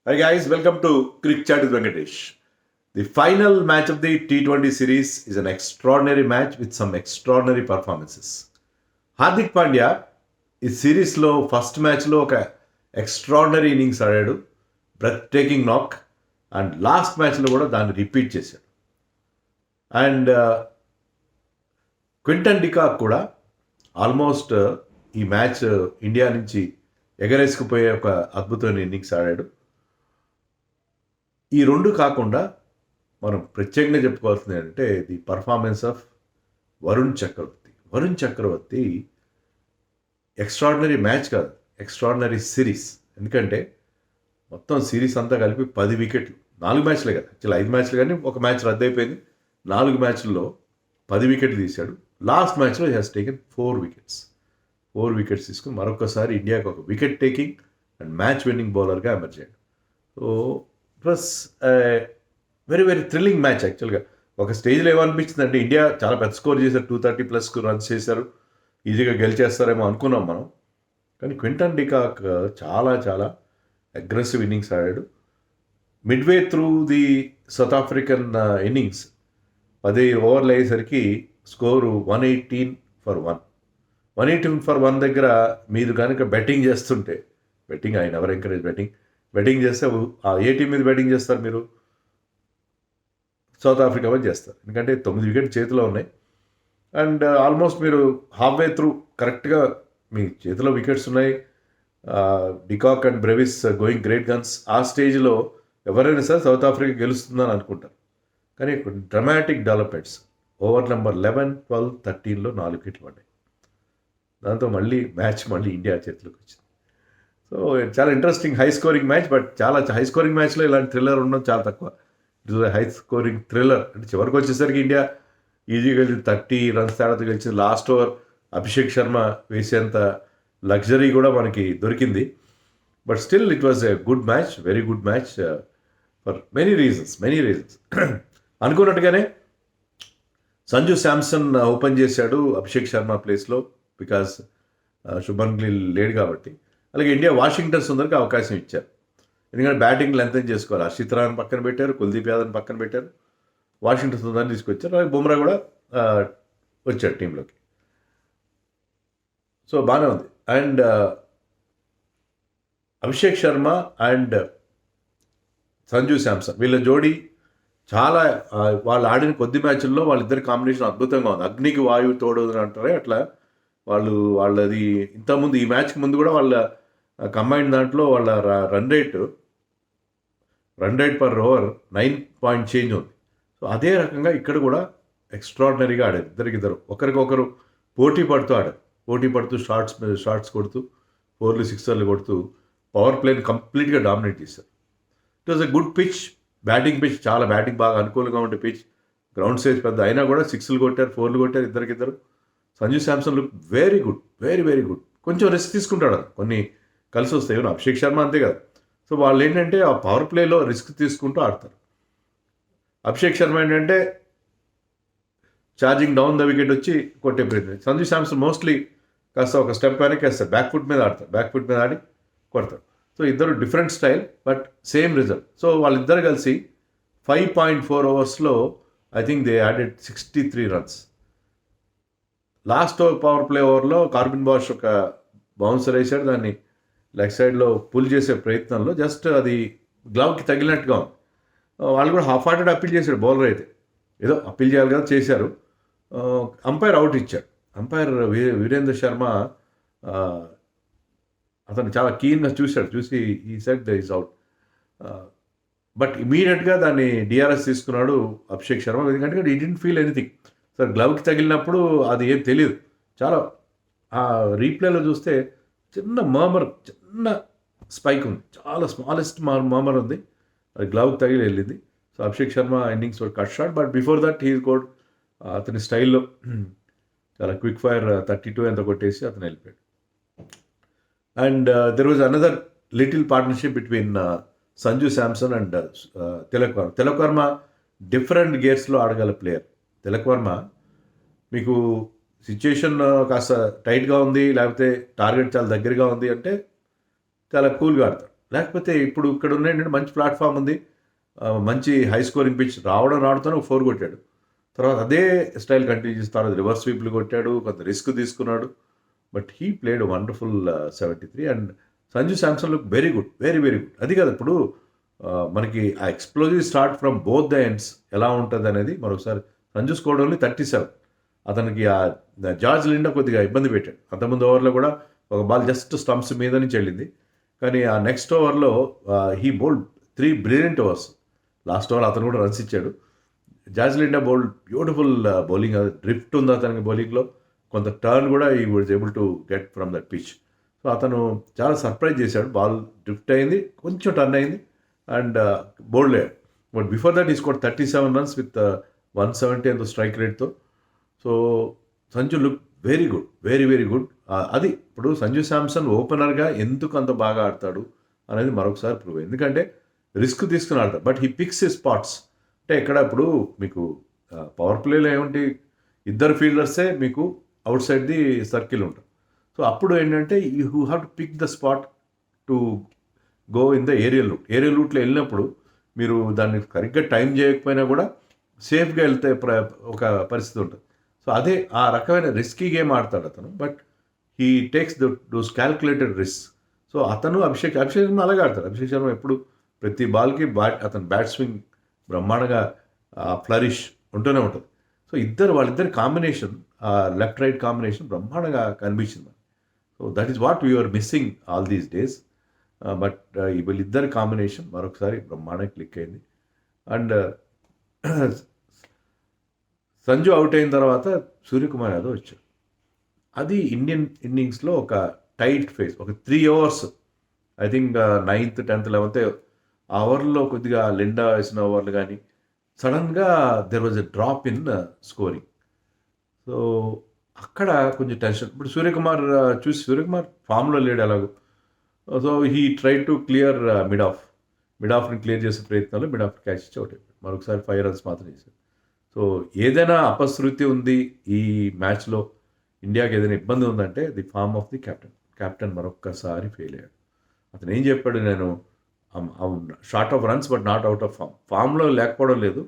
Hi guys, welcome to Cricket Chat with Venkatesh. The final match of the T20 series is an extraordinary match with some extraordinary performances. Hardik Pandya ఈ సిరీస్లో first మ్యాచ్లో ఒక extraordinary innings ఆడాడు, breath taking నాక్, and last మ్యాచ్లో కూడా దాన్ని repeat చేశాడు. అండ్ క్వింటన్ డికాక్ కూడా ఆల్మోస్ట్ ఈ మ్యాచ్ ఇండియా నుంచి ఎగరేసుకుపోయే ఒక అద్భుతమైన ఇన్నింగ్స్ ఆడాడు. ఈ రెండు కాకుండా మనం ప్రత్యేకంగా చెప్పుకోవాల్సింది ఏంటంటే the performance of Varun Chakravarthy extraordinary match కాదు, ఎక్స్ట్రాడినరీ సిరీస్. ఎందుకంటే మొత్తం సిరీస్ అంతా కలిపి 10 వికెట్లు, 4 మ్యాచ్లే కదా, యాక్చువల్ 5 మ్యాచ్లు, కానీ ఒక మ్యాచ్ రద్దు అయిపోయింది. 4 మ్యాచ్ల్లో 10 వికెట్లు తీశాడు. లాస్ట్ మ్యాచ్లో హీ హాస్ టేకెన్ 4 వికెట్స్ తీసుకుని మరొకసారి ఇండియాకి ఒక wicket taking and match winning బౌలర్గా ఎమర్జ్ అయ్యాడు. So it was very very thrilling match. యాక్చువల్గా ఒక స్టేజ్లో ఏమనిపించింది అంటే ఇండియా చాలా పెద్ద స్కోర్ చేశారు, 230+ రన్స్ చేశారు, ఈజీగా గెలిచేస్తారేమో అనుకున్నాం మనం. కానీ క్వింటన్ డికాక్ చాలా చాలా అగ్రెసివ్ ఇన్నింగ్స్ ఆడాడు. Midway through the south African innings 10 ఓవర్లు అయ్యేసరికి స్కోరు 118 for 1 దగ్గర మీరు కనుక బెట్టింగ్ చేస్తుంటే, బెట్టింగ్ ఆయన ఎవరు ఎంకరేజ్ బెట్టింగ్ చేస్తే ఏ టీం మీద బెట్టింగ్ చేస్తారు మీరు? సౌత్ ఆఫ్రికా మీద చేస్తారు. ఎందుకంటే 9 వికెట్ చేతిలో ఉన్నాయి. అండ్ ఆల్మోస్ట్ మీరు హాఫ్వే త్రూ కరెక్ట్గా మీ చేతిలో వికెట్స్ ఉన్నాయి. De Kock and Brevis going great guns. ఆ స్టేజ్లో ఎవరైనా సరే సౌత్ ఆఫ్రికా గెలుస్తుందని అనుకుంటారు. కానీ డ్రమాటిక్ డెవలప్మెంట్స్ ఓవర్ నెంబర్ 11, 12, 13లో 4 వికెట్లు పడ్డాయి. దాంతో మ్యాచ్ ఇండియా చేతిలోకి వచ్చింది. సో చాలా interesting high scoring match. But చాలా హై స్కోరింగ్ మ్యాచ్లో ఇలాంటి థ్రిల్లర్ ఉండడం చాలా తక్కువ. It is high scoring thriller. అంటే చివరికి వచ్చేసరికి ఇండియా ఈజీగా గెలిచింది, 30 రన్స్ తేడాతో గెలిచింది. లాస్ట్ ఓవర్ అభిషేక్ శర్మ వేసేంత లగ్జరీ కూడా మనకి దొరికింది. But still it was a good match, very good match for many reasons. అనుకున్నట్టుగానే సంజు శాంసన్ ఓపెన్ చేశాడు అభిషేక్ శర్మ ప్లేస్లో, బికాస్ శుభన్ గిల్ లేడు కాబట్టి. అలాగే ఇండియా వాషింగ్టన్ సుందర్కి అవకాశం ఇచ్చారు, ఎందుకంటే బ్యాటింగ్ లెంత్ చేసుకోవాలి. హర్షిత్ రాణ్ పక్కన పెట్టారు, కుల్దీప్ యాదవ్ని పక్కన పెట్టారు, వాషింగ్టన్ సుందర్ని తీసుకొచ్చారు. అలాగే బుమ్రా కూడా వచ్చాడు టీంలోకి. సో బాగానే ఉంది. అండ్ అభిషేక్ శర్మ అండ్ సంజు శాంసన్ వీళ్ళ జోడీ చాలా వాళ్ళు ఆడిన కొద్ది మ్యాచ్ల్లో వాళ్ళిద్దరి కాంబినేషన్ అద్భుతంగా ఉంది. అగ్నికి వాయువు తోడవుదని అంటారే అట్లా. వాళ్ళది ఇంతకుముందు ఈ మ్యాచ్కి ముందు కూడా వాళ్ళ కంబైన్ దాంట్లో వాళ్ళ run rate per over 9 point change ఉంది. సో అదే రకంగా ఇక్కడ కూడా ఎక్స్ట్రాడినరీగా ఆడారు ఇద్దరు. ఒకరికొకరు పోటీ పడుతూ షార్ట్స్ కొడుతూ 4లు 6లు కొడుతూ పవర్ ప్లేని కంప్లీట్గా డామినేట్ చేశారు. It was a good pitch, batting pitch, చాలా బ్యాటింగ్ బాగా అనుకూలంగా ఉండే పిచ్. గ్రౌండ్ స్టేజ్ పెద్ద అయినా కూడా 6లు కొట్టారు, 4లు కొట్టారు ఇద్దరు. Sanju Samson look very good, very good. కొంచెం రిస్క్ తీసుకుంటాడు, కొన్ని కలిసి వస్తాయి. అభిషేక్ శర్మ అంతే కదా. సో వాళ్ళు ఏంటంటే ఆ పవర్ ప్లేలో రిస్క్ తీసుకుంటూ ఆడతారు. అభిషేక్ శర్మ ఏంటంటే ఛార్జింగ్ డౌన్ ద వికెట్ వచ్చి కొట్టే ప్రయత్నం. సంజు శాంసన్ మోస్ట్లీ కాస్త ఒక స్టెప్ వెనక్కి వేస్తారు, బ్యాక్ ఫుట్ మీద ఆడి కొడతారు. సో ఇద్దరు different style but same result. So వాళ్ళిద్దరు కలిసి 5.4 ఓవర్స్లో I think they added 63 runs. Last power play ఓవర్లో కార్బిన్ బాష్ ఒక బౌన్సర్ వేశాడు, దాన్ని లెగ్ సైడ్లో పుల్ చేసే ప్రయత్నంలో జస్ట్ అది గ్లవ్కి తగిలినట్టుగా ఉంది. వాళ్ళు కూడా హాఫ్ హార్టెడ్ అప్పీల్ చేశాడు బౌలర్ అయితే, ఏదో అప్పీల్ చేయాలి కదా చేశారు. అంపైర్ అవుట్ ఇచ్చాడు. అంపైర్ వీరేంద్ర శర్మ అతను చాలా కీన్గా చూసి ఈ set the is out. But ఇమీడియట్గా దాన్ని డిఆర్ఎస్ తీసుకున్నాడు అభిషేక్ శర్మ, ఎందుకంటే ఈ డిడ్ంట్ ఫీల్ ఎనీథింగ్. సార్ గ్లవ్కి తగిలినప్పుడు అది ఏం తెలియదు. చాలా ఆ రీప్లేలో చూస్తే చిన్న స్పైక్ ఉంది, చాలా స్మాలెస్ట్ మర్మర్ ఉంది, అది గ్లవ్కి తగిలి వెళ్ళింది. So Abhishek Sharma innings cut shot. But before that he got అతని స్టైల్లో చాలా క్విక్ ఫైర్ 32 ఎంత కొట్టేసి అతను వెళ్ళిపోయాడు. And there was another little partnership between Sanju Samson and Tilak Varma different గేర్స్లో ఆడగల ప్లేయర్. తిలక్ వర్మ మీకు సిచ్యుయేషన్ కాస్త టైట్గా ఉంది, లేకపోతే టార్గెట్ చాలా దగ్గరగా ఉంది అంటే చాలా కూల్గా ఆడతాడు. లేకపోతే ఇప్పుడు ఇక్కడ ఏంటంటే మంచి ప్లాట్ఫామ్ ఉంది, మంచి హై స్కోరింగ్ పిచ్ రావడంతోనే 4 కొట్టాడు. తర్వాత అదే స్టైల్ కంటిన్యూ చేస్తారు, రివర్స్ స్వీప్లు కొట్టాడు, కొంత రిస్క్ తీసుకున్నాడు. But he played wonderful 73 and Sanju Samson look very good, very very good. అది కదా ఇప్పుడు మనకి ఆ explosive start from both the ends ఎలా ఉంటుంది అనేది మరొకసారి. Sanju scored only 37. అతనికి ఆ జార్జ్ లిండా కొద్దిగా ఇబ్బంది పెట్టాడు. అంతకుముందు ఓవర్లో కూడా ఒక బాల్ జస్ట్ స్టంప్స్ మీద నుంచి వెళ్ళింది, కానీ ఆ నెక్స్ట్ ఓవర్లో he bowled 3 brilliant overs. Last over అతను కూడా రన్స్ ఇచ్చాడు. George Linda bowled beautiful bowling, drift ఉంది అతనికి బౌలింగ్లో, కొంత టర్న్ కూడా ఈ was able to get from that pitch. So అతను చాలా సర్ప్రైజ్ చేశాడు. బాల్ డ్రిఫ్ట్ అయింది, కొంచెం టర్న్ అయింది అండ్ బౌల్డ్ అయ్యాడు. But before that he score 37 runs with 170 అంత స్ట్రైక్ రేట్తో. So Sanju look very good, very very good. అది ఇప్పుడు సంజు శాంసన్ ఓపెనర్గా ఎందుకు అంత బాగా ఆడతాడు అనేది మరొకసారి ప్రూవ్. ఎందుకంటే రిస్క్ తీసుకుని ఆడతాడు, but he pics his spots. అంటే ఎక్కడ ఇప్పుడు మీకు పవర్ ప్లేలో ఏమిటి, ఇద్దరు ఫీల్డర్సే మీకు అవుట్ సైడ్ ది సర్కిల్ ఉంటారు. సో అప్పుడు ఏంటంటే you have to pick the spot to go in the aerial route. Aerial రూట్లో వెళ్ళినప్పుడు మీరు దాన్ని సరిగ్గా టైం చేయకపోయినా కూడా సేఫ్గా వెళ్తే ఒక పరిస్థితి ఉంటుంది. సో అదే ఆ రకమైన రిస్కీ గేమ్ ఆడతాడు అతను, but he takes those calculated risk. So అతను అభిషేక్ శర్మ అలాగే ఆడతాడు. అభిషేక్ శర్మ ఎప్పుడు ప్రతి బాల్కి అతను బ్యాట్ స్వింగ్ బ్రహ్మాండంగా ఫ్లరిష్ ఉంటూనే ఉంటుంది. సో వాళ్ళిద్దరి కాంబినేషన్, లెఫ్ట్ రైట్ కాంబినేషన్ బ్రహ్మాండంగా కనిపించింది. So that is what we're missing all these days. But వీళ్ళిద్దరి కాంబినేషన్ మరొకసారి బ్రహ్మాండంగా క్లిక్ అయింది. అండ్ సంజు అవుట్ అయిన తర్వాత సూర్యకుమార్ యాదవ్ వచ్చాడు. అది ఇండియన్ ఇన్నింగ్స్లో ఒక టైట్ ఫేస్, ఒక 3 overs, I think 9th 10th 11th ఆ ఓవర్లో కొద్దిగా లిండా వేసిన ఓవర్లు కానీ సడన్గా there was a drop in scoring. So అక్కడ కొంచెం టెన్షన్. ఇప్పుడు సూర్యకుమార్ ఫామ్లో లేడు ఎలాగో. So he try to clear mid ఆఫ్ని క్లియర్ చేసే ప్రయత్నంలో మిడ్ ఆఫ్ క్యాచ్ ఇచ్చి అవుట్ అయిపోయాడు. మరొకసారి 5 runs మాత్రం చేశాడు. సో ఏదైనా అపశృతి ఉంది ఈ మ్యాచ్లో, ఇండియాకి ఏదైనా ఇబ్బంది ఉందంటే the form of the captain మరొక్కసారి ఫెయిల్ అయ్యాడు. అతను ఏం చెప్పాడు, నేను short of runs but not out of ఫామ్లో లేకపోవడం లేదు,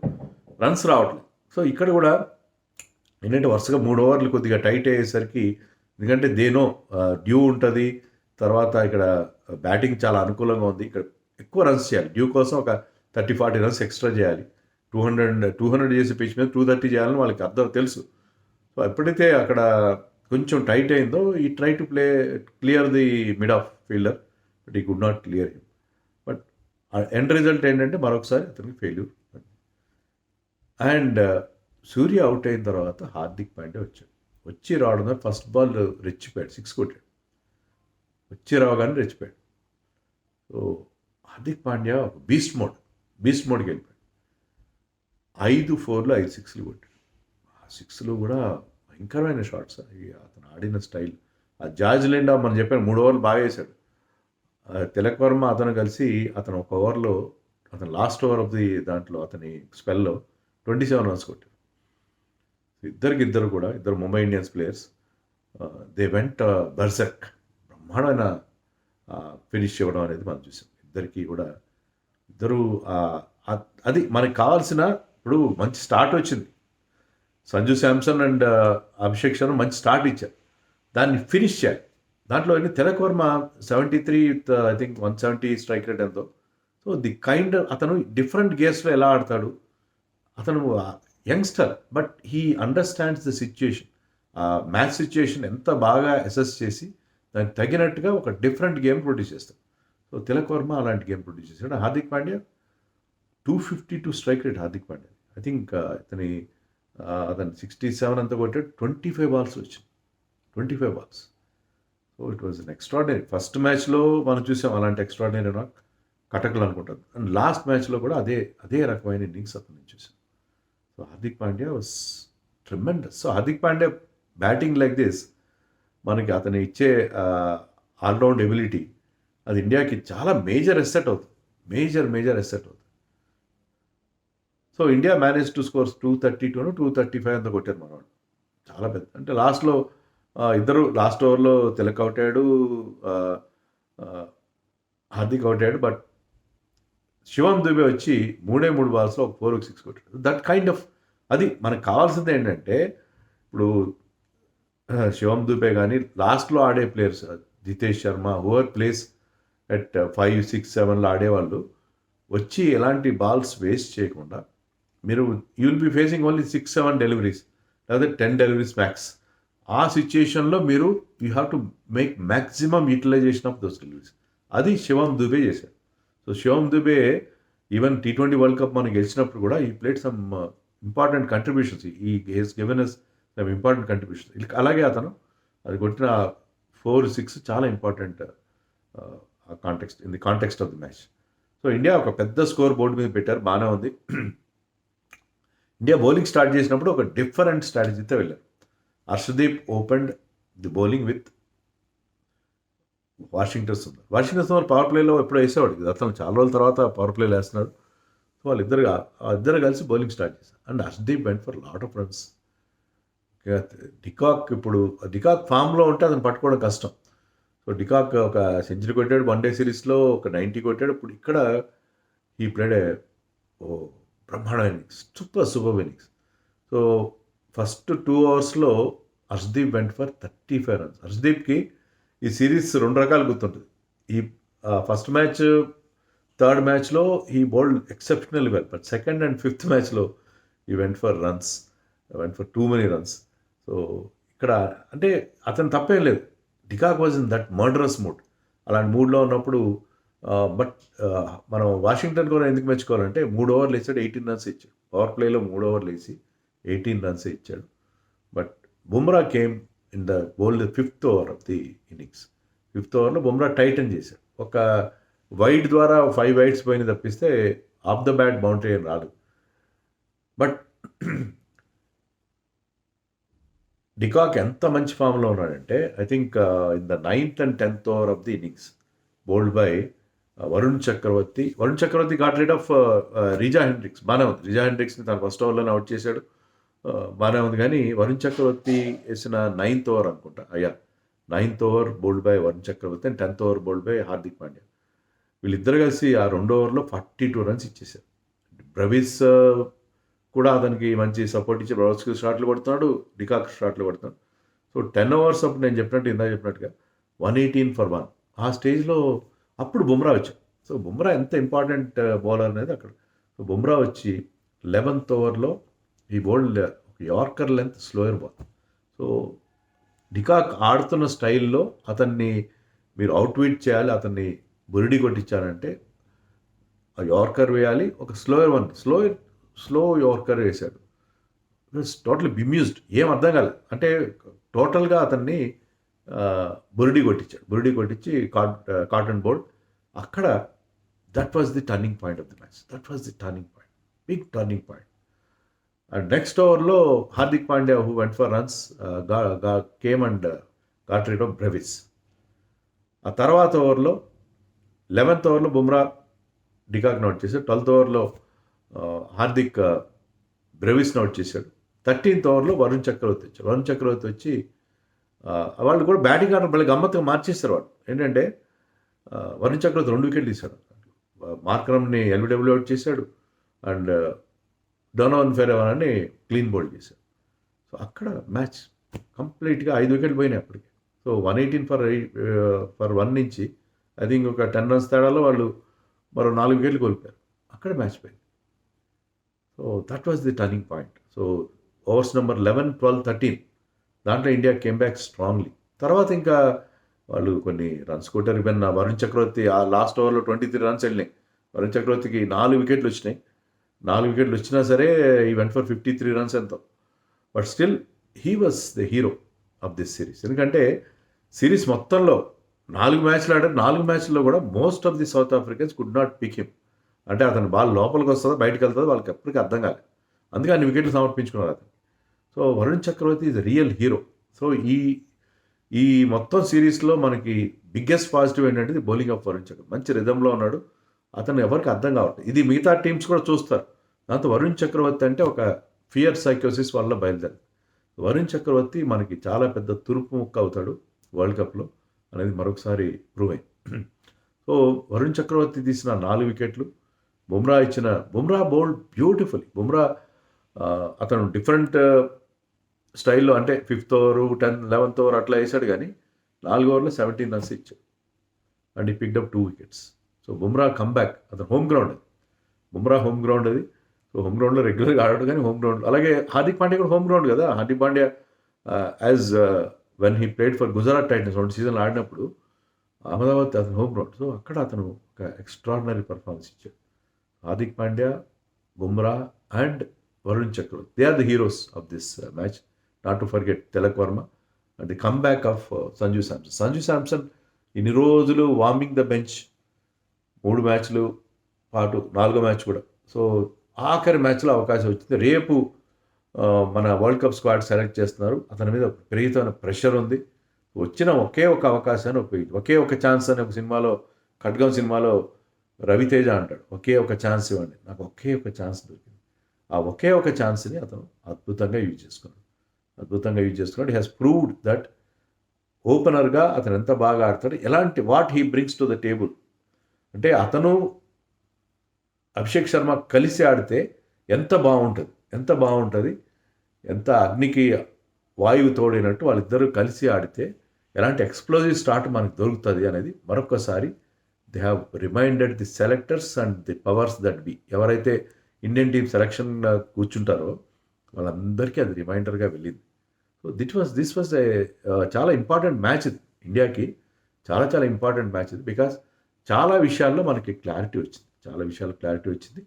రన్స్ రావట్లేదు. సో ఇక్కడ కూడా ఏంటంటే వరుసగా 3 ఓవర్లు కొద్దిగా టైట్ అయ్యేసరికి, ఎందుకంటే డ్యూ ఉంటుంది, తర్వాత ఇక్కడ బ్యాటింగ్ చాలా అనుకూలంగా ఉంది, ఇక్కడ ఎక్కువ రన్స్ చేయాలి, డ్యూ కోసం ఒక 30-40 రన్స్ ఎక్స్ట్రా చేయాలి. 200 చేసే పిచ్ మీద 230 చేయాలని వాళ్ళకి అర్థం తెలుసు. సో ఎప్పుడైతే అక్కడ కొంచెం టైట్ అయిందో he try to clear the mid off fielder, but he could not clear him. But end result ఏంటంటే మరొకసారి అతనికి ఫెయిల్యూర్. అండ్ సూర్య అవుట్ అయిన తర్వాత హార్దిక్ పాండ్యా వచ్చి రావడం, ఫస్ట్ బాల్ రెచ్చిపోయాడు, 6 కొట్టాడు, వచ్చి రావగానే రెచ్చిపోయాడు. సో హార్దిక్ పాండ్యా బీస్ట్ మోడ్కి వెళ్ళిపోయాడు. 5 4లు 5 6లు కొట్టాడు. ఆ 6లు కూడా భయంకరమైన షాట్స్. అతను ఆడిన స్టైల్, ఆ జార్జ్ లిండా మనం చెప్పాను 3 ఓవర్లు బాగా వేశాడు. తిలక్ వర్మ అతను కలిసి అతను ఒక ఓవర్లో, అతను లాస్ట్ ఓవర్ ఆఫ్ ది దాంట్లో అతని స్పెల్లో 27 runs కొట్టాడు. ఇద్దరు కూడా ఇద్దరు Mumbai Indians players, they went berserk, బ్రహ్మాండమైన ఫినిష్ ఇవ్వడం అనేది మనం చూసాం. ఇద్దరు అది మనకి కావాల్సిన. ఇప్పుడు మంచి స్టార్ట్ వచ్చింది, సంజు శాంసన్ అండ్ అభిషేక్ శర్మ మంచి స్టార్ట్ ఇచ్చారు, దాన్ని ఫినిష్ చేయాలి. దాంట్లో Tilak Varma 73 with I think 170 strike rate ఎంతో. సో అతను డిఫరెంట్ గేర్స్లో ఎలా ఆడతాడు, అతను youngster, but he understands the situation, match situation ఎంత బాగా అసెస్ చేసి దానికి తగినట్టుగా ఒక డిఫరెంట్ గేమ్ ప్రొడ్యూస్ చేస్తాడు. సో తిలక్ వర్మ అలాంటి గేమ్ ప్రొడ్యూస్ చేశాడు. Hardik Pandya 252 strike rate Hardik Pandya. I think అతను 67 అంతా కొట్టాడు, 25 balls వచ్చింది, 25 balls. So it was an extraordinary. First మ్యాచ్లో మనం చూసాం అలాంటి ఎక్స్ట్రాడినరీ నాక్ కటకలు అనుకుంటాను, అండ్ లాస్ట్ మ్యాచ్లో కూడా అదే రకమైన ఇన్నింగ్స్ అతను చూసాం. So Hardik Pandya was tremendous. So Hardik Pandya batting like this, మనకి అతను ఇచ్చే ఆల్రౌండ్ ఎబిలిటీ, అది ఇండియాకి చాలా మేజర్ ఎసెట్ అవుతుంది, మేజర్ ఎసెట్ అవుతుంది. So India manage to scores 232 235 అంతా కొట్టారు మన వాళ్ళు, చాలా పెద్ద. అంటే లాస్ట్లో ఇద్దరు లాస్ట్ ఓవర్లో తిలక్ అవుట్ అయ్యాడు, హార్దిక్ అవుట్ అయ్యాడు. బట్ శివం దుబే వచ్చి 3 బాల్స్‌లో ఒక 4 6 కొట్టాడు. దట్ కైండ్ ఆఫ్ అది మనకు కావాల్సింది ఏంటంటే, ఇప్పుడు శివం దుబే గానీ, లాస్ట్‌లో ఆడే players Jitesh Sharma whoever plays at 5, 6, 7లో ఆడేవాళ్ళు వచ్చి ఎలాంటి బాల్స్ వేస్ట్ చేయకుండా మీరు you will be facing only 6, 7 deliveries లేదా 10 డెలివరీస్ మ్యాక్స్. ఆ సిచ్యుయేషన్లో మీరు you have to make maximum utilization of those deliveries. అది శివం దుబే చేశాడు. So Shivam Dube even T20 world cup మనం గెలిచినప్పుడు కూడా he played some important contributions. ఈ he's given us some important contributions. అలాగే అతను అది కొట్టిన 4, 6 చాలా important context in the context of the match. So India ఒక పెద్ద స్కోర్ బోర్డు మీద పెట్టారు, బాగానే ఉంది. ఇండియా బౌలింగ్ స్టార్ట్ చేసినప్పుడు ఒక డిఫరెంట్ స్ట్రాటజీతో వెళ్ళారు. Harshdeep opened the bowling with Washington Sundar power ప్లేలో ఎప్పుడో వేసేవాడు, అతను చాలా రోజుల తర్వాత పవర్ ప్లేలో వేస్తున్నాడు. సో వాళ్ళిద్దరు కలిసి బౌలింగ్ స్టార్ట్ చేశారు. And Harshdeep went for lot of runs. De Kock ఫామ్లో ఉంటే అతను పట్టుకోవడం కష్టం. సో డికాక్ ఒక సెంచరీ కొట్టాడు వన్డే సిరీస్లో, ఒక 90 కొట్టాడు. ఇప్పుడు ఇక్కడ ఈ ప్లేడ్ బ్రహ్మాండ innings, super innings. So first 2 అవర్స్లో హర్షదీప్ వెంట్ ఫర్ 35 రన్స్. హర్షదీప్కి ఈ సిరీస్ 2 రకాలు గుర్తుంటుంది. ఈ ఫస్ట్ మ్యాచ్, థర్డ్ మ్యాచ్లో ఈ bowled exceptional well, but second and fifth మ్యాచ్లో ఈ went for too many runs. So ఇక్కడ అంటే అతను తప్పేం లేదు. De Kock was in that murderous mood. అలాంటి మూడ్లో ఉన్నప్పుడు బట్ మనం వాషింగ్టన్ కూడా ఎందుకు మెచ్చుకోవాలంటే 3 ఓవర్లు వేసాడు, 18 రన్స్ ఇచ్చాడు. పవర్ ప్లేలో 3 ఓవర్లు వేసి 18 రన్స్ ఇచ్చాడు. But Bumrah came in the bowled 5th over of the innings. 5th ఓవర్లో బుమ్రా టైటన్ చేశాడు. ఒక వైడ్ ద్వారా 5 వైడ్స్ పోయిన తప్పిస్తే ఆఫ్ ద బ్యాట్ బౌండరీ అని రాదు. బట్ డికాక్ ఎంత మంచి ఫామ్లో ఉన్నాడంటే, I think in the 9th and 10th over of the innings bowled by Varun Chakravarthy got rid of Reeza Hendricks. బాగానే ఉంది. రిజా హెండ్రిక్స్ని తన ఫస్ట్ ఓవర్లోనే అవుట్ చేశాడు, బాగానే ఉంది. కానీ వరుణ్ చక్రవర్తి వేసిన 9th ఓవర్ అనుకుంటా, 9th over bowled by Varun Chakravarthy and 10th over bowled by Hardik Pandya. వీళ్ళిద్దరు కలిసి ఆ 2 ఓవర్లో 42 రన్స్ ఇచ్చేశారు. బ్రవిస్ కూడా అతనికి మంచి సపోర్ట్ ఇచ్చి బ్రవిస్కి షాట్లు కొడుతున్నాడు, డికాక్ షాట్లు కొడుతున్నాడు. సో 10 ఓవర్స్ అప్పుడు నేను చెప్పినట్టుగా 118 for 1 ఆ స్టేజ్లో అప్పుడు బుమ్రా వచ్చాడు. సో బుమ్రా ఎంత ఇంపార్టెంట్ బౌలర్ అనేది అక్కడ. సో బుమ్రా వచ్చి 11th ఓవర్లో ఈ bowled yorker length slower ball. So de Kock ఆడుతున్న స్టైల్లో అతన్ని మీరు అవుట్ వీట్ చేయాలి, అతన్ని బురిడి కొట్టించాలంటే ఆ యార్కర్ వేయాలి, ఒక స్లో యార్కర్ వేశాడు. టోటల్ బిమ్యూజ్డ్, ఏం అర్థం కాలేదు. అంటే టోటల్గా అతన్ని బురిడి కొట్టించి కాటన్ బోర్డ్ అక్కడ. That was the turning point of the match. Big turning point. And next ఓవర్లో Hardik Pandya who went for runs came and got rid of Brevis. ఆ తర్వాత ఓవర్లో 11th ఓవర్లో బుమ్రా డికాక్ అవుట్ చేశాడు. 12th ఓవర్లో హార్దిక్ బ్రెవిస్ని అవుట్ చేశాడు. 13th ఓవర్లో వరుణ్ చక్రవర్తి వచ్చి వాళ్ళు కూడా బ్యాటింగ్ ఆర్డర్ మళ్ళీ గమ్మత్తుగా మార్చేస్తారు. వాళ్ళు ఏంటంటే వరుణ్ చక్రవర్తి 2 వికెట్లు తీశాడు. మార్కరమ్ని ఎల్బిడబ్ల్యూ అవుట్ చేశాడు అండ్ డోనోవన్ ఫెరవాని క్లీన్ బౌల్డ్ చేశాడు. సో అక్కడ మ్యాచ్ కంప్లీట్గా 5 వికెట్లు పోయినాయి అప్పటికి. సో 118 for 1 నుంచి ఐ థింక్ ఒక 10 రన్స్ తేడాలో వాళ్ళు మరో 4 వికెట్లు కోల్పోయారు. అక్కడ మ్యాచ్ పోయింది. So that was the turning point. So overs number 11, 12, 13 దాంట్లో ఇండియా కేమ్ బ్యాక్ స్ట్రాంగ్లీ. తర్వాత ఇంకా వాళ్ళు కొన్ని రన్స్ కొట్టారు. ఈవెన్ వరుణ్ చక్రవర్తి ఆ లాస్ట్ ఓవర్లో 23 రన్స్ వెళ్ళినాయి. వరుణ్ చక్రవర్తికి 4 వికెట్లు వచ్చినాయి. 4 వికెట్లు వచ్చినా సరే ఈ వెంట్ ఫర్ 53 రన్స్ ఎంతో. But still he was the hero of this series. ఎందుకంటే సిరీస్ మొత్తంలో 4 మ్యాచ్లు ఆడారు. 4 మ్యాచ్ల్లో కూడా most of the South Africans could not pick him. అంటే అతను బాల్ లోపలికి వస్తుందో బయటకు వెళ్తుందో వాళ్ళకి ఎప్పటికీ అర్థం కాలేదు. అందుకే అన్ని వికెట్లు సమర్పించుకున్నారు అతను. So Varun Chakravarthy is real hero. So ఈ మొత్తం సిరీస్లో మనకి బిగ్గెస్ట్ పాజిటివ్ ఏంటంటే బౌలింగ్ ఆఫ్ వరుణ్ చక్రవర్తి. మంచి రిథంలో ఉన్నాడు. అతను ఎవరికి అర్థం కావట్లేదు. ఇది మిగతా టీమ్స్ కూడా చూస్తారు. దాంతో వరుణ్ చక్రవర్తి అంటే ఒక ఫియర్ సైకోసిస్ వల్ల బయలుదేరు. వరుణ్ చక్రవర్తి మనకి చాలా పెద్ద తురుపు ముక్క అవుతాడు వరల్డ్ కప్లో అనేది మరొకసారి ప్రూవ్ అయింది. సో వరుణ్ చక్రవర్తి తీసిన 4 వికెట్లు, బుమ్రా బౌల్డ్ బ్యూటిఫుల్లీ. అతను డిఫరెంట్ స్టైల్లో, అంటే 5th over 10th 11th over అట్లా వేసాడు, కానీ 4 ఓవర్లో 17 రన్స్ ఇచ్చాడు అండ్ ఈ picked up 2 wickets. So Bumrah comeback, అతను హోమ్ గ్రౌండ్ అది, బుమ్రా హోమ్ గ్రౌండ్ అది. సో హోమ్ గ్రౌండ్లో రెగ్యులర్గా ఆడాడు, కానీ హోమ్ గ్రౌండ్. అలాగే హార్దిక్ పాండ్యా కూడా హోమ్ గ్రౌండ్ కదా. Hardik Pandya as when he played for Gujarat Titans 2 సీజన్లు ఆడినప్పుడు అహ్మదాబాద్ అతను హోమ్ గ్రౌండ్. సో అక్కడ అతను ఒక ఎక్స్ట్రాడినరీ పర్ఫార్మెన్స్ ఇచ్చాడు. Hardik Pandya, Bumrah and Varun Chakravarthy, they are the heroes of this match. Not to forget Tilak Varma and the comeback of Sanju Samson ఇన్ని రోజులు వార్మింగ్ ద బెంచ్, 3 మ్యాచ్లు పాటు 4వ మ్యాచ్ కూడా. సో ఆఖరి మ్యాచ్లో అవకాశం వచ్చింది. రేపు మన వరల్డ్ కప్ స్క్వాడ్ సెలెక్ట్ చేస్తున్నారు. అతని మీద విపరీతమైన ప్రెషర్ ఉంది. వచ్చిన ఒకే ఒక అవకాశాన్ని ఒకే ఒక ఛాన్స్ అని ఒక సినిమాలో, ఖడ్గం సినిమాలో రవితేజ అంటాడు, ఒకే ఒక ఛాన్స్ ఇవ్వండి. నాకు ఒకే ఒక ఛాన్స్ దొరికింది. ఆ ఒకే ఒక ఛాన్స్ని అతను అద్భుతంగా యూజ్ చేసుకున్నాడు. హీ హ్యాస్ ప్రూవ్డ్ దట్ ఓపెనర్గా అతను ఎంత బాగా ఆడతాడు, ఎలాంటి what he brings to the table. అంటే అతను అభిషేక్ శర్మ కలిసి ఆడితే ఎంత బాగుంటుంది, ఎంత అగ్నికి వాయువు తోడైనట్టు వాళ్ళిద్దరూ కలిసి ఆడితే ఎలాంటి ఎక్స్ప్లోజివ్ స్టార్ట్ మనకు దొరుకుతుంది అనేది మరొకసారి they have reminded the selectors and the powers that be. ఎవరైతే ఇండియన్ టీమ్ సెలక్షన్ కూర్చుంటారో వాళ్ళందరికీ అది రిమైండర్గా వెళ్ళింది. సో దిస్ వాజ్ చాలా ఇంపార్టెంట్ మ్యాచ్ ఇది ఇండియాకి. చాలా ఇంపార్టెంట్ మ్యాచ్ ఇది. బికాస్ చాలా విషయాల్లో మనకి క్లారిటీ వచ్చింది.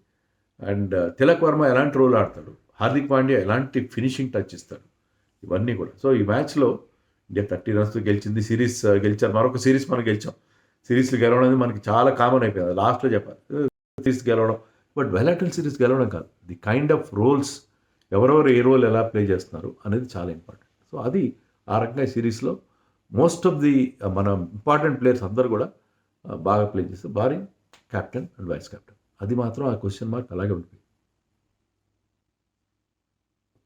అండ్ తిలక్ వర్మ ఎలాంటి రోల్ ఆడతాడు, హార్దిక్ పాండ్యా ఎలాంటి ఫినిషింగ్ టచ్ ఇస్తాడు, ఇవన్నీ కూడా. సో ఈ మ్యాచ్లో ఇండియా 30 రన్స్తో గెలిచింది. సిరీస్ గెలిచారు. మరొక సిరీస్ మనం గెలిచాం. సిరీస్లు గెలవడం అనేది మనకి చాలా కామన్ అయిపోయింది. లాస్ట్లో చెప్పాలి సిరీస్ గెలవడం, బట్ బైలాటరల్ సిరీస్ గెలవడం కాదు. ది కైండ్ ఆఫ్ రోల్స్, ఎవరెవరు ఏ రోల్ ఎలా ప్లే చేస్తున్నారు అనేది చాలా ఇంపార్టెంట్. సో అది ఆ రకంగా ఈ సిరీస్లో మోస్ట్ ఆఫ్ ది మన ఇంపార్టెంట్ ప్లేయర్స్ అందరూ కూడా బాగా ప్లే చేస్తారు, barring captain and vice captain. అది మాత్రం ఆ క్వశ్చన్ మార్క్ అలాగే ఉంటుంది.